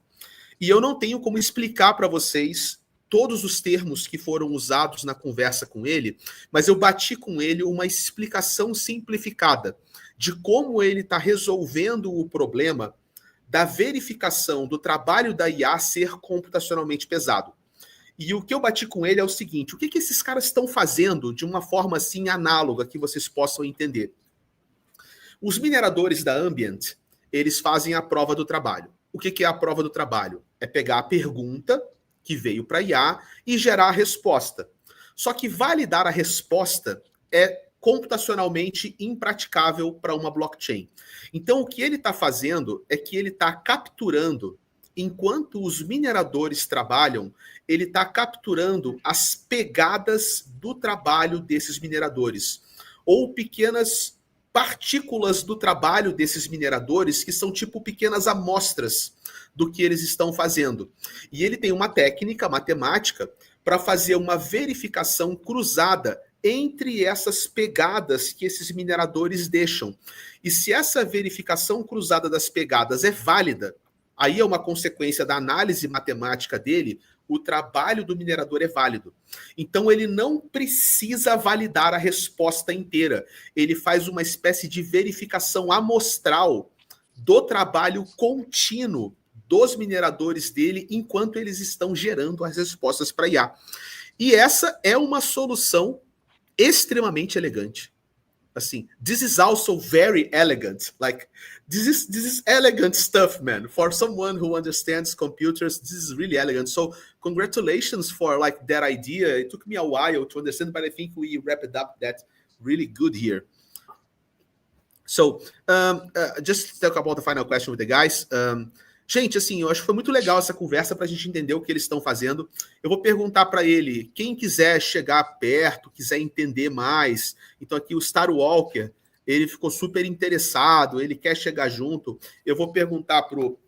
[SPEAKER 1] E eu não tenho como explicar para vocês todos os termos que foram usados na conversa com ele, mas eu bati com ele uma explicação simplificada de como ele está resolvendo o problema da verificação do trabalho da IA ser computacionalmente pesado. E o que eu bati com ele é o seguinte: o que esses caras estão fazendo de uma forma assim análoga que vocês possam entender? Os mineradores da Ambient, eles fazem a prova do trabalho. O que é a prova do trabalho? É pegar a pergunta que veio para a IA e gerar a resposta. Só que validar a resposta é computacionalmente impraticável para uma blockchain. Então, o que ele está fazendo é que ele está capturando, enquanto os mineradores trabalham, ele está capturando as pegadas do trabalho desses mineradores, ou pequenas partículas do trabalho desses mineradores, que são tipo pequenas amostras do que eles estão fazendo. E ele tem uma técnica matemática para fazer uma verificação cruzada entre essas pegadas que esses mineradores deixam. E se essa verificação cruzada das pegadas é válida, aí é uma consequência da análise matemática dele, o trabalho do minerador é válido. Então ele não precisa validar a resposta inteira. Ele faz uma espécie de verificação amostral do trabalho contínuo dos mineradores dele enquanto eles estão gerando as respostas para IA. E essa é uma solução extremamente elegante. Assim, this is also very elegant. Like, this is elegant stuff, man. For someone who understands computers, this is really elegant. So, congratulations for like that idea. It took me a while to understand, but I think we wrapped up that really good here. So, just to talk about the final question with the guys. Gente, assim, eu acho que foi muito legal essa conversa para a gente entender o que eles estão fazendo. Eu vou perguntar para ele, quem quiser chegar perto, quiser entender mais. Então aqui o Star Walker, ele ficou super interessado, ele quer chegar junto. Eu vou perguntar pro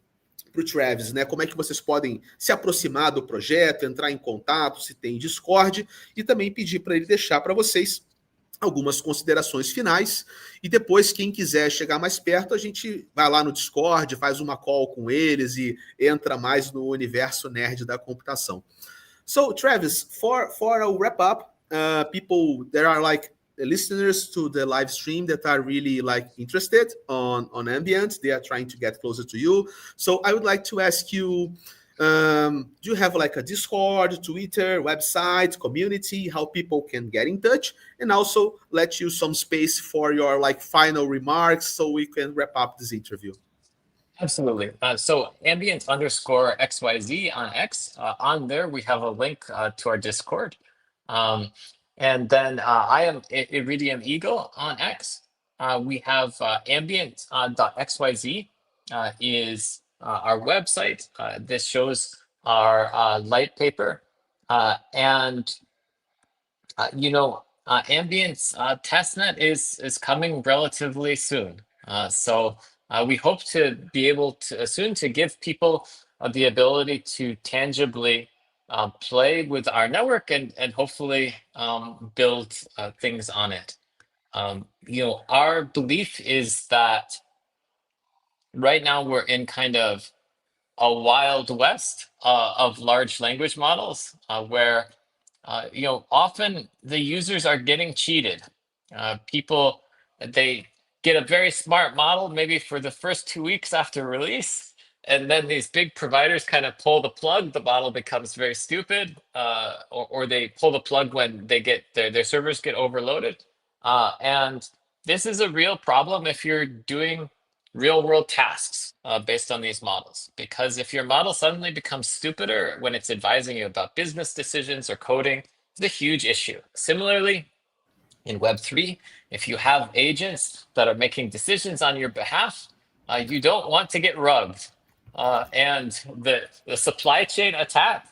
[SPEAKER 1] Travis, né, como é que vocês podem se aproximar do projeto, entrar em contato, se tem Discord, e também pedir para ele deixar para vocês algumas considerações finais, e depois, quem quiser chegar mais perto, a gente vai lá no Discord, faz uma call com eles e entra mais no universo nerd da computação. So, Travis, for a wrap-up, people, there are like listeners to the live stream that are really like interested on Ambient, they are trying to get closer to you, so I would like to ask you, do you have like a Discord, Twitter, website, community, how people can get in touch, and also let you some space for your like final remarks so we can wrap up this interview?
[SPEAKER 2] Absolutely. So ambient_XYZ on X, on there we have a link to our Discord. And then I am Iridium Eagle on X. We have ambient.xyz is our website. This shows our light paper. And Ambient's testnet is coming relatively soon. So we hope to be able to soon to give people the ability to tangibly play with our network and hopefully build things on it. Our belief is that right now we're in kind of a wild west of large language models where often the users are getting cheated. People, they get a very smart model maybe for the first 2 weeks after release, and then these big providers kind of pull the plug. The model becomes very stupid, or they pull the plug when they get their servers get overloaded. And this is a real problem if you're doing real world tasks based on these models, because if your model suddenly becomes stupider when it's advising you about business decisions or coding, it's a huge issue. Similarly, in Web3, if you have agents that are making decisions on your behalf, you don't want to get rugged. And the supply chain attack,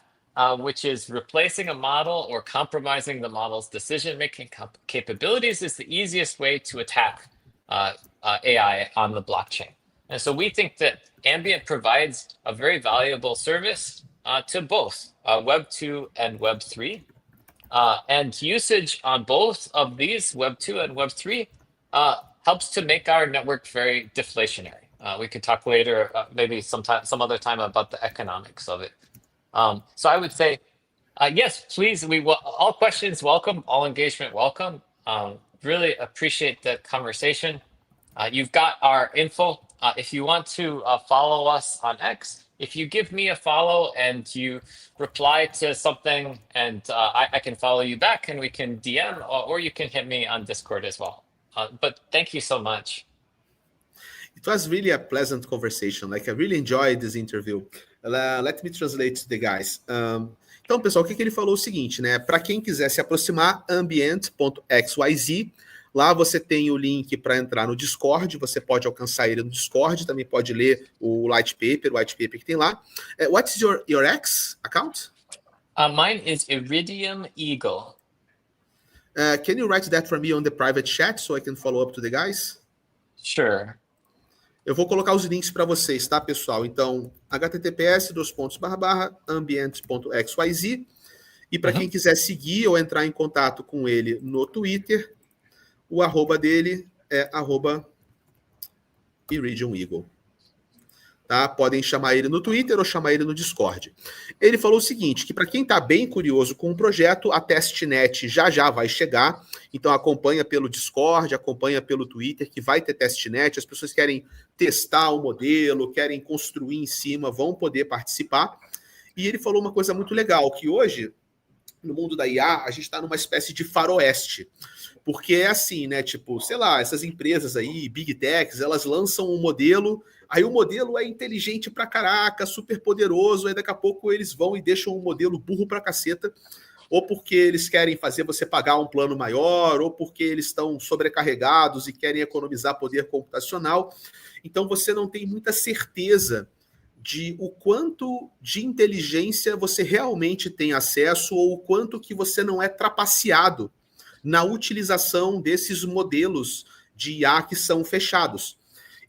[SPEAKER 2] which is replacing a model or compromising the model's decision-making capabilities, is the easiest way to attack AI on the blockchain. And so we think that Ambient provides a very valuable service to both Web 2 and Web 3. And usage on both of these, Web 2 and Web 3, helps to make our network very deflationary. We could talk later, maybe some other time, about the economics of it. So I would say, yes, please, all questions welcome, all engagement welcome. Really appreciate the conversation. You've got our info. If you want to follow us on X, if you give me a follow and you reply to something, and I can follow you back and we can DM, or you can hit me on Discord as well. But thank you so much.
[SPEAKER 1] It was really a pleasant conversation. Like, I really enjoyed this interview. Let me translate to the guys. Então, pessoal, o que ele falou é o seguinte, né? Para quem quiser se aproximar, ambient.xyz. Lá você tem o link para entrar no Discord, você pode alcançar ele no Discord, também pode ler o white paper que tem lá. What's your X account?
[SPEAKER 2] Mine is Iridium Eagle.
[SPEAKER 1] Can you write that for me on the private chat so I can follow up to the guys?
[SPEAKER 2] Sure.
[SPEAKER 1] Eu vou colocar os links para vocês, tá, pessoal? Então, https://ambient.xyz. E para quem quiser seguir ou entrar em contato com ele no Twitter, o arroba dele é @iridiumeagle. Tá? Podem chamar ele no Twitter ou chamar ele no Discord. Ele falou o seguinte, que para quem está bem curioso com o projeto, a testnet já vai chegar, então acompanha pelo Discord, acompanha pelo Twitter, que vai ter testnet, as pessoas querem testar o modelo, querem construir em cima, vão poder participar. E ele falou uma coisa muito legal, que hoje, no mundo da IA, a gente está numa espécie de faroeste. Porque é assim, né? Tipo, sei lá, essas empresas aí, Big Techs, elas lançam um modelo, aí o modelo é inteligente pra caraca, super poderoso, aí daqui a pouco eles vão e deixam um modelo burro pra caceta, ou porque eles querem fazer você pagar um plano maior, ou porque eles estão sobrecarregados e querem economizar poder computacional. Então você não tem muita certeza de o quanto de inteligência você realmente tem acesso ou o quanto que você não é trapaceado na utilização desses modelos de IA que são fechados.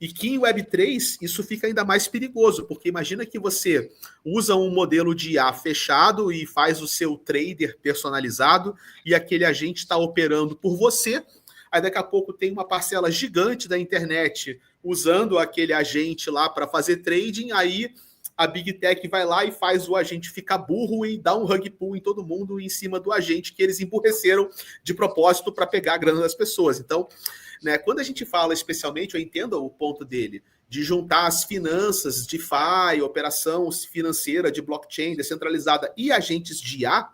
[SPEAKER 1] E que em Web3 isso fica ainda mais perigoso, porque imagina que você usa um modelo de IA fechado e faz o seu trader personalizado e aquele agente está operando por você, aí daqui a pouco tem uma parcela gigante da internet usando aquele agente lá para fazer trading, aí a Big Tech vai lá e faz o agente ficar burro e dá um rug pull em todo mundo em cima do agente que eles emburreceram de propósito para pegar a grana das pessoas. Então, né, quando a gente fala especialmente, eu entendo o ponto dele, de juntar as finanças, DeFi, operação financeira de blockchain descentralizada e agentes de IA,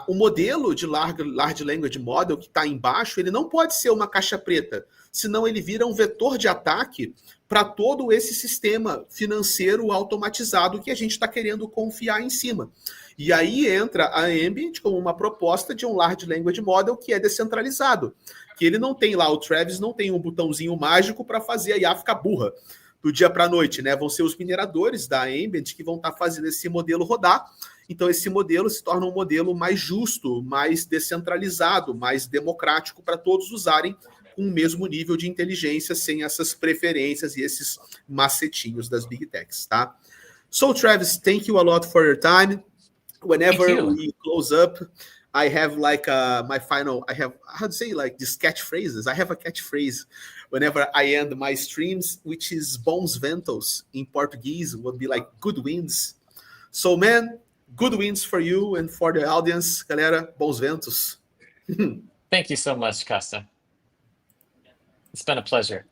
[SPEAKER 1] o modelo de Large Language Model que está embaixo, ele não pode ser uma caixa preta, senão ele vira um vetor de ataque para todo esse sistema financeiro automatizado que a gente está querendo confiar em cima. E aí entra a Ambient como uma proposta de um Large Language Model que é descentralizado, que ele não tem lá, o Travis não tem um botãozinho mágico para fazer a IA ficar burra do dia para a noite, né? Vão ser os mineradores da Ambient que vão estar fazendo esse modelo rodar. Então, esse modelo se torna um modelo mais justo, mais descentralizado, mais democrático para todos usarem com o mesmo nível de inteligência, sem essas preferências e esses macetinhos das Big Techs, tá? So, Travis, thank you a lot for your time. Whenever we close up, I have like my final, I have, how to say, like these catchphrases. I have a catchphrase whenever I end my streams, which is bons ventos in Portuguese, would be like good winds. So, man, good winds for you and for the audience. Galera, bons ventos.
[SPEAKER 2] Thank you so much, Casta. It's been a pleasure.